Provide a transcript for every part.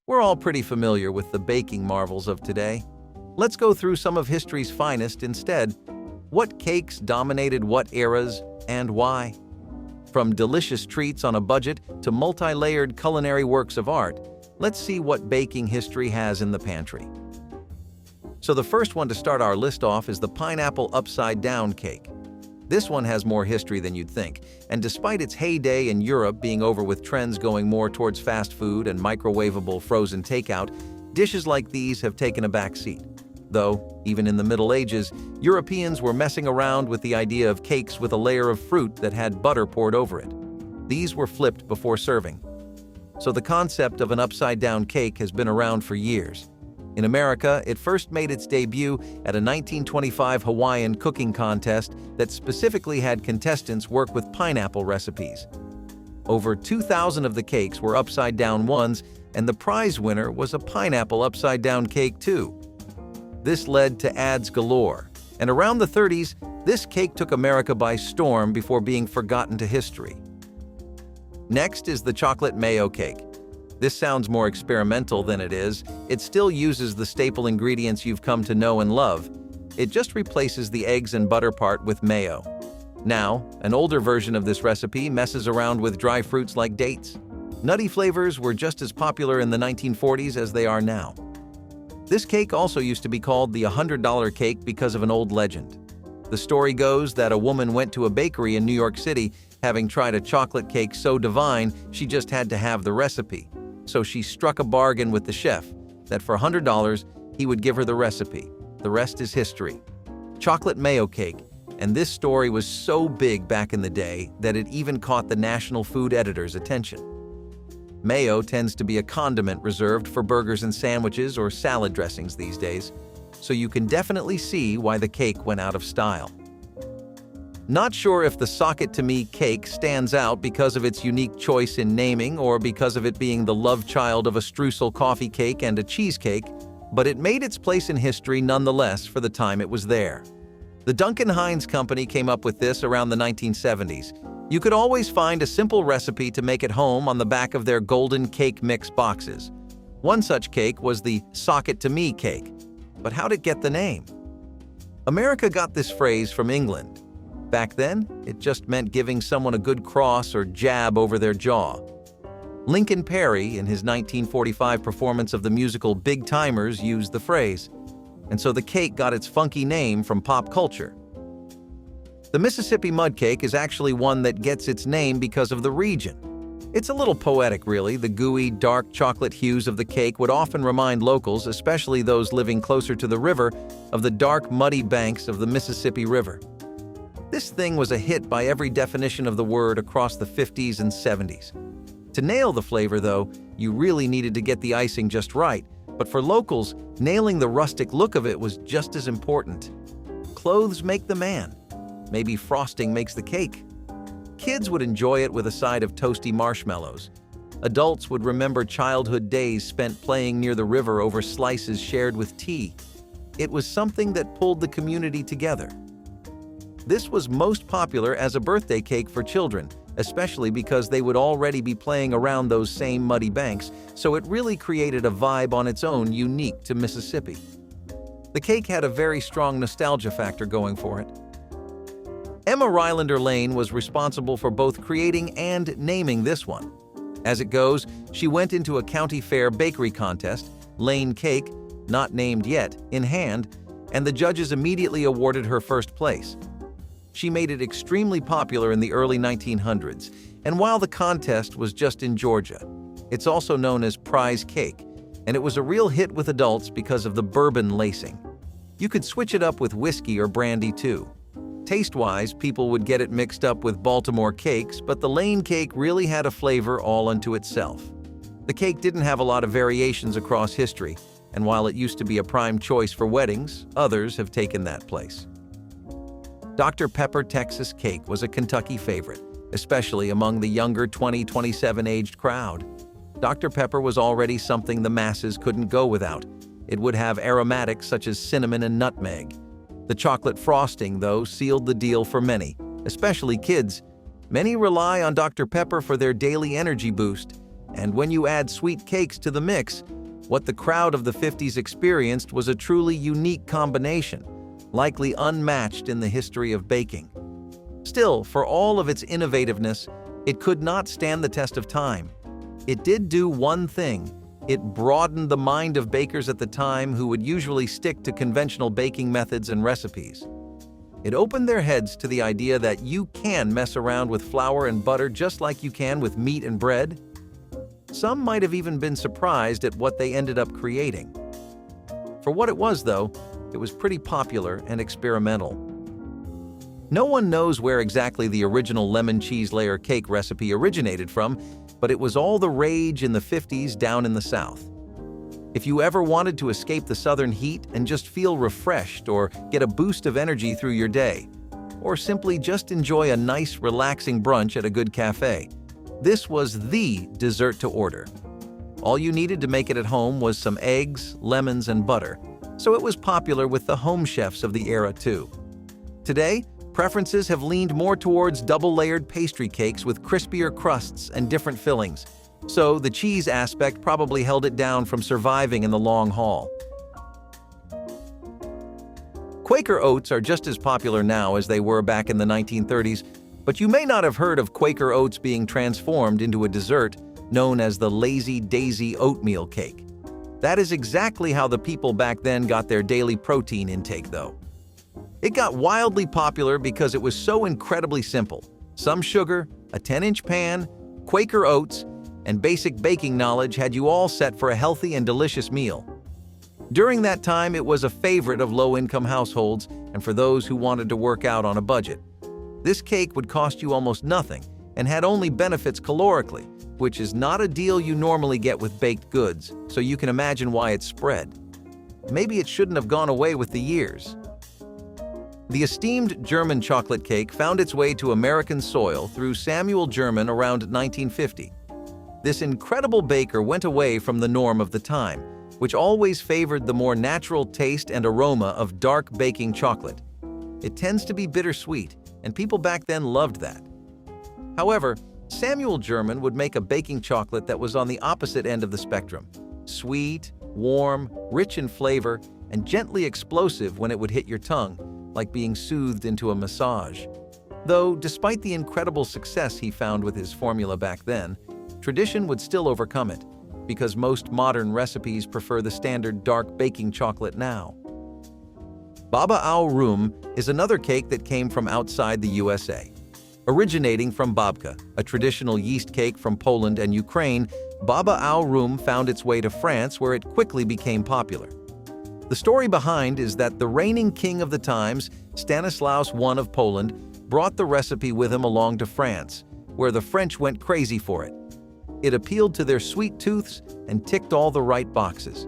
We're all pretty familiar with the baking marvels of today. Let's go through some of history's finest instead. What cakes dominated what eras and why? From delicious treats on a budget to multi-layered culinary works of art, let's see what baking history has in the pantry. So the first one to start our list off is the pineapple upside-down cake. This one has more history than you'd think, and despite its heyday in Europe being over with trends going more towards fast food and microwavable frozen takeout, dishes like these have taken a back seat. Though, even in the Middle Ages, Europeans were messing around with the idea of cakes with a layer of fruit that had butter poured over it. These were flipped before serving. So the concept of an upside-down cake has been around for years. In America, it first made its debut at a 1925 Hawaiian cooking contest that specifically had contestants work with pineapple recipes. Over 2,000 of the cakes were upside-down ones, and the prize winner was a pineapple upside-down cake too. This led to ads galore, and around the 30s, this cake took America by storm before being forgotten to history. Next is the chocolate mayo cake. This sounds more experimental than it is. It still uses the staple ingredients you've come to know and love. It just replaces the eggs and butter part with mayo. Now, an older version of this recipe messes around with dry fruits like dates. Nutty flavors were just as popular in the 1940s as they are now. This cake also used to be called the $100 cake because of an old legend. The story goes that a woman went to a bakery in New York City, having tried a chocolate cake so divine she just had to have the recipe. So she struck a bargain with the chef that for $100 he would give her the recipe. The rest is history. Chocolate mayo cake, and this story was so big back in the day that it even caught the National Food Editor's attention. Mayo tends to be a condiment reserved for burgers and sandwiches or salad dressings these days, so you can definitely see why the cake went out of style. Not sure if the Sock It To Me cake stands out because of its unique choice in naming or because of it being the love child of a streusel coffee cake and a cheesecake, but it made its place in history nonetheless for the time it was there. The Duncan Hines Company came up with this around the 1970s. You could always find a simple recipe to make at home on the back of their golden cake mix boxes. One such cake was the Sock It To Me cake. But how'd it get the name? America got this phrase from England. Back then, it just meant giving someone a good cross or jab over their jaw. Lincoln Perry, in his 1945 performance of the musical Big Timers, used the phrase, and so the cake got its funky name from pop culture. The Mississippi mud cake is actually one that gets its name because of the region. It's a little poetic, really. The gooey, dark chocolate hues of the cake would often remind locals, especially those living closer to the river, of the dark, muddy banks of the Mississippi River. This thing was a hit by every definition of the word across the 50s and 70s. To nail the flavor, though, you really needed to get the icing just right, but for locals, nailing the rustic look of it was just as important. Clothes make the man. Maybe frosting makes the cake. Kids would enjoy it with a side of toasty marshmallows. Adults would remember childhood days spent playing near the river over slices shared with tea. It was something that pulled the community together. This was most popular as a birthday cake for children, especially because they would already be playing around those same muddy banks, so it really created a vibe on its own unique to Mississippi. The cake had a very strong nostalgia factor going for it. Emma Rylander Lane was responsible for both creating and naming this one. As it goes, she went into a county fair bakery contest, Lane Cake, not named yet, in hand, and the judges immediately awarded her first place. She made it extremely popular in the early 1900s, and while the contest was just in Georgia, it's also known as prize cake, and it was a real hit with adults because of the bourbon lacing. You could switch it up with whiskey or brandy too. Taste-wise, people would get it mixed up with Baltimore cakes, but the Lane cake really had a flavor all unto itself. The cake didn't have a lot of variations across history, and while it used to be a prime choice for weddings, others have taken that place. Dr. Pepper Texas Cake was a Kentucky favorite, especially among the younger 20-27 aged crowd. Dr. Pepper was already something the masses couldn't go without. It would have aromatics such as cinnamon and nutmeg. The chocolate frosting, though, sealed the deal for many, especially kids. Many rely on Dr. Pepper for their daily energy boost, And when you add sweet cakes to the mix, what the crowd of the 50s experienced was a truly unique combination, likely unmatched in the history of baking. Still, for all of its innovativeness, it could not stand the test of time. It did do one thing. It broadened the mind of bakers at the time who would usually stick to conventional baking methods and recipes. It opened their heads to the idea that you can mess around with flour and butter just like you can with meat and bread. Some might have even been surprised at what they ended up creating. For what it was, though, it was pretty popular and experimental. No one knows where exactly the original lemon cheese layer cake recipe originated from, but it was all the rage in the 50s down in the South. If you ever wanted to escape the southern heat and just feel refreshed or get a boost of energy through your day, or simply just enjoy a nice, relaxing brunch at a good cafe, this was the dessert to order. All you needed to make it at home was some eggs, lemons, and butter, so it was popular with the home chefs of the era too. Today, preferences have leaned more towards double-layered pastry cakes with crispier crusts and different fillings, so the cheese aspect probably held it down from surviving in the long haul. Quaker oats are just as popular now as they were back in the 1930s, but you may not have heard of Quaker oats being transformed into a dessert known as the Lazy Daisy oatmeal cake. That is exactly how the people back then got their daily protein intake, though. It got wildly popular because it was so incredibly simple. Some sugar, a 10-inch pan, Quaker oats, and basic baking knowledge had you all set for a healthy and delicious meal. During that time, it was a favorite of low-income households and for those who wanted to work out on a budget. This cake would cost you almost nothing and had only benefits calorically, which is not a deal you normally get with baked goods, so you can imagine why it spread. Maybe it shouldn't have gone away with the years. The esteemed German chocolate cake found its way to American soil through Samuel German around 1950. This incredible baker went away from the norm of the time, which always favored the more natural taste and aroma of dark baking chocolate. It tends to be bittersweet, and people back then loved that. However, Samuel German would make a baking chocolate that was on the opposite end of the spectrum: sweet, warm, rich in flavor, and gently explosive when it would hit your tongue, like being soothed into a massage. Though, despite the incredible success he found with his formula back then, tradition would still overcome it, because most modern recipes prefer the standard dark baking chocolate now. Baba au Rum is another cake that came from outside the USA. Originating from Babka, a traditional yeast cake from Poland and Ukraine, Baba au Rum found its way to France, where it quickly became popular. The story behind is that the reigning king of the times, Stanislaus I of Poland, brought the recipe with him along to France, where the French went crazy for it. It appealed to their sweet tooths and ticked all the right boxes.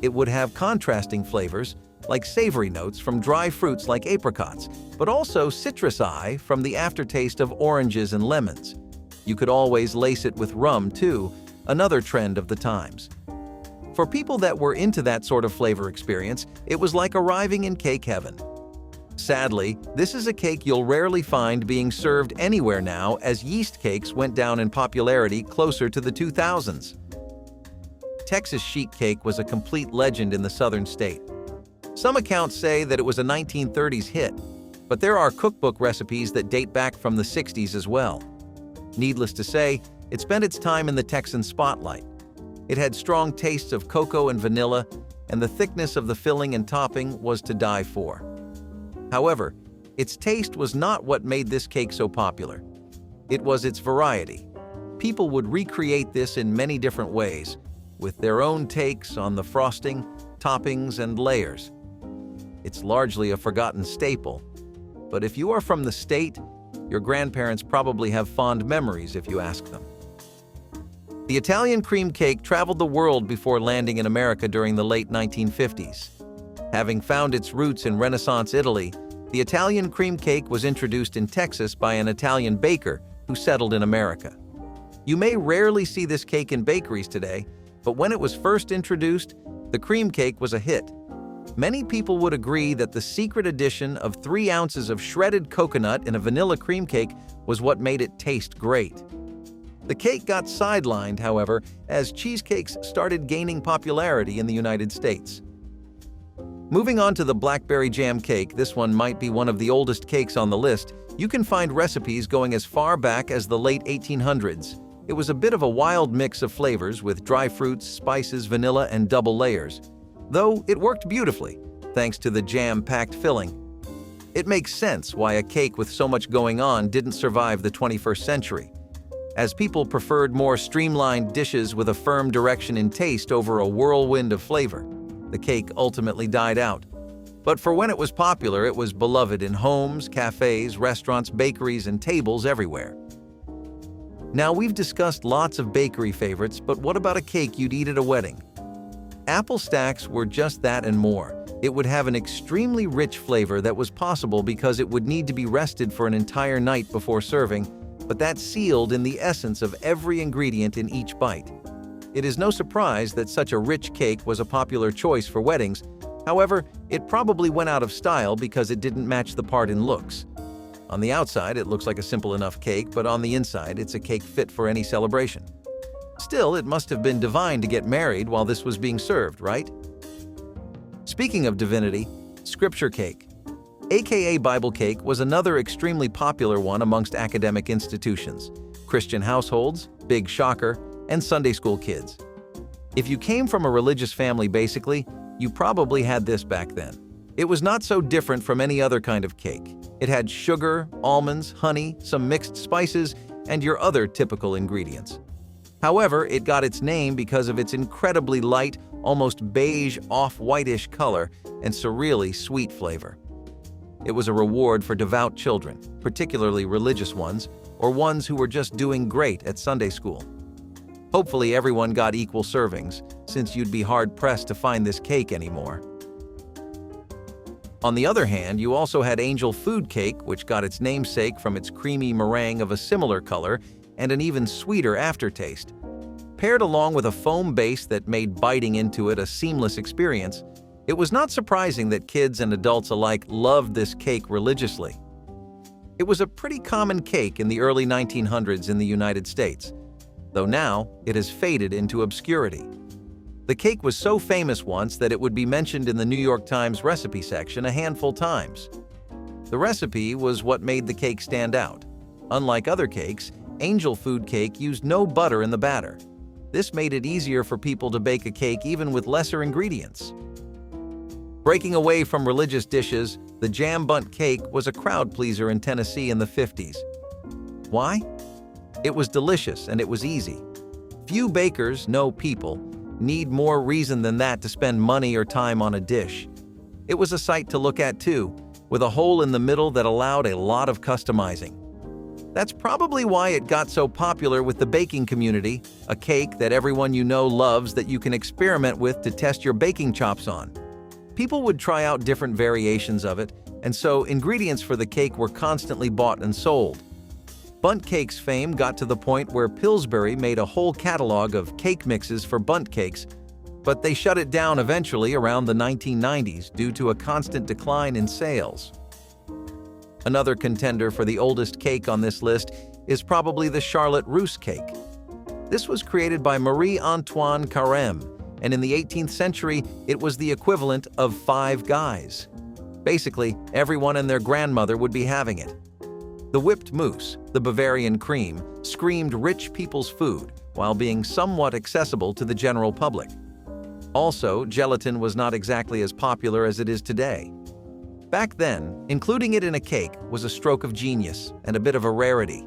It would have contrasting flavors, like savory notes from dry fruits like apricots, but also citrus-y from the aftertaste of oranges and lemons. You could always lace it with rum, too, another trend of the times. For people that were into that sort of flavor experience, it was like arriving in cake heaven. Sadly, this is a cake you'll rarely find being served anywhere now, as yeast cakes went down in popularity closer to the 2000s. Texas Chic cake was a complete legend in the southern state. Some accounts say that it was a 1930s hit, but there are cookbook recipes that date back from the 60s as well. Needless to say, it spent its time in the Texan spotlight. It had strong tastes of cocoa and vanilla, and the thickness of the filling and topping was to die for. However, its taste was not what made this cake so popular. It was its variety. People would recreate this in many different ways, with their own takes on the frosting, toppings, and layers. It's largely a forgotten staple, but if you are from the state, your grandparents probably have fond memories if you ask them. The Italian cream cake traveled the world before landing in America during the late 1950s. Having found its roots in Renaissance Italy, the Italian cream cake was introduced in Texas by an Italian baker who settled in America. You may rarely see this cake in bakeries today, but when it was first introduced, the cream cake was a hit. Many people would agree that the secret addition of 3 ounces of shredded coconut in a vanilla cream cake was what made it taste great. The cake got sidelined, however, as cheesecakes started gaining popularity in the United States. Moving on to the Blackberry Jam Cake, this one might be one of the oldest cakes on the list. You can find recipes going as far back as the late 1800s. It was a bit of a wild mix of flavors with dry fruits, spices, vanilla, and double layers. Though it worked beautifully, thanks to the jam-packed filling. It makes sense why a cake with so much going on didn't survive the 21st century, as people preferred more streamlined dishes with a firm direction in taste over a whirlwind of flavor. The cake ultimately died out. But for when it was popular, it was beloved in homes, cafes, restaurants, bakeries, and tables everywhere. Now, we've discussed lots of bakery favorites, but what about a cake you'd eat at a wedding? Apple stacks were just that and more. It would have an extremely rich flavor that was possible because it would need to be rested for an entire night before serving, but that's sealed in the essence of every ingredient in each bite. It is no surprise that such a rich cake was a popular choice for weddings. However, it probably went out of style because it didn't match the part in looks. On the outside, it looks like a simple enough cake, but on the inside, it's a cake fit for any celebration. Still, it must have been divine to get married while this was being served, right? Speaking of divinity, scripture cake, aka Bible cake, was another extremely popular one amongst academic institutions, Christian households, big shocker, and Sunday school kids. If you came from a religious family basically, you probably had this back then. It was not so different from any other kind of cake. It had sugar, almonds, honey, some mixed spices, and your other typical ingredients. However, it got its name because of its incredibly light, almost beige, off-whitish color and surreally sweet flavor. It was a reward for devout children, particularly religious ones, or ones who were just doing great at Sunday school. Hopefully everyone got equal servings, since you'd be hard-pressed to find this cake anymore. On the other hand, you also had angel food cake, which got its namesake from its creamy meringue of a similar color and an even sweeter aftertaste. Paired along with a foam base that made biting into it a seamless experience, it was not surprising that kids and adults alike loved this cake religiously. It was a pretty common cake in the early 1900s in the United States, though now it has faded into obscurity. The cake was so famous once that it would be mentioned in the New York Times recipe section a handful times. The recipe was what made the cake stand out. Unlike other cakes, angel food cake used no butter in the batter. This made it easier for people to bake a cake even with lesser ingredients. Breaking away from religious dishes, the Jamb Cake was a crowd pleaser in Tennessee in the 50s. Why? It was delicious and it was easy. Few bakers, no people, need more reason than that to spend money or time on a dish. It was a sight to look at too, with a hole in the middle that allowed a lot of customizing. That's probably why it got so popular with the baking community, a cake that everyone you know loves that you can experiment with to test your baking chops on. People would try out different variations of it, and so ingredients for the cake were constantly bought and sold. Bundt cake's fame got to the point where Pillsbury made a whole catalog of cake mixes for bundt cakes, but they shut it down eventually around the 1990s due to a constant decline in sales. Another contender for the oldest cake on this list is probably the Charlotte Roose cake. This was created by Marie Antoine Carême, and in the 18th century, it was the equivalent of Five Guys. Basically, everyone and their grandmother would be having it. The whipped mousse, the Bavarian cream, screamed rich people's food while being somewhat accessible to the general public. Also, gelatin was not exactly as popular as it is today. Back then, including it in a cake was a stroke of genius and a bit of a rarity.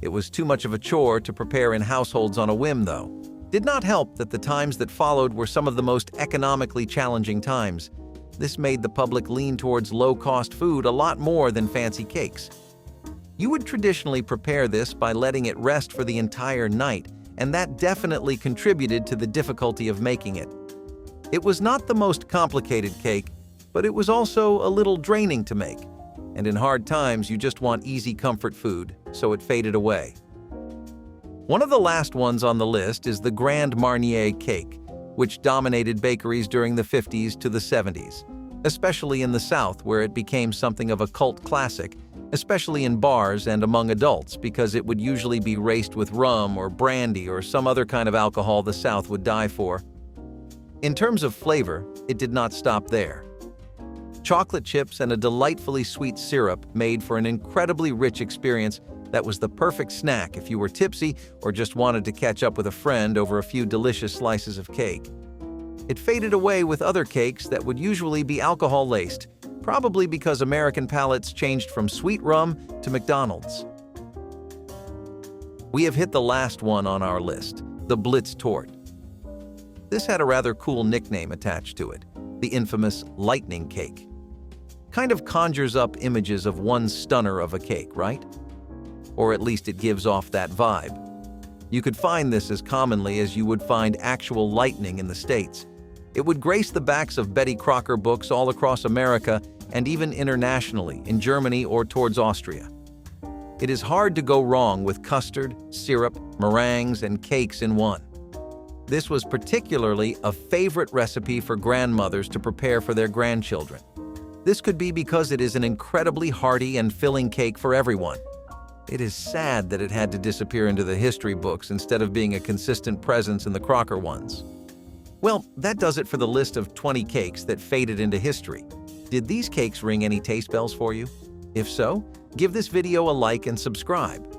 It was too much of a chore to prepare in households on a whim, though. Did not help that the times that followed were some of the most economically challenging times. This made the public lean towards low-cost food a lot more than fancy cakes. You would traditionally prepare this by letting it rest for the entire night, and that definitely contributed to the difficulty of making it. It was not the most complicated cake, but it was also a little draining to make, and in hard times you just want easy comfort food, so it faded away. One of the last ones on the list is the Grand Marnier cake, which dominated bakeries during the 50s to the 70s, especially in the South where it became something of a cult classic especially in bars and among adults because it would usually be raced with rum or brandy or some other kind of alcohol the South would die for. In terms of flavor, it did not stop there. Chocolate chips and a delightfully sweet syrup made for an incredibly rich experience that was the perfect snack if you were tipsy or just wanted to catch up with a friend over a few delicious slices of cake. It faded away with other cakes that would usually be alcohol-laced, probably because American palates changed from sweet rum to McDonald's. We have hit the last one on our list, the Blitz Tort. This had a rather cool nickname attached to it, the infamous lightning cake. Kind of conjures up images of one stunner of a cake, right? Or at least it gives off that vibe. You could find this as commonly as you would find actual lightning in the States. It would grace the backs of Betty Crocker books all across America and even internationally in Germany or towards Austria. It is hard to go wrong with custard, syrup, meringues, and cakes in one. This was particularly a favorite recipe for grandmothers to prepare for their grandchildren. This could be because it is an incredibly hearty and filling cake for everyone. It is sad that it had to disappear into the history books instead of being a consistent presence in the Crocker ones. Well, that does it for the list of 20 cakes that faded into history. Did these cakes ring any taste bells for you? If so, give this video a like and subscribe.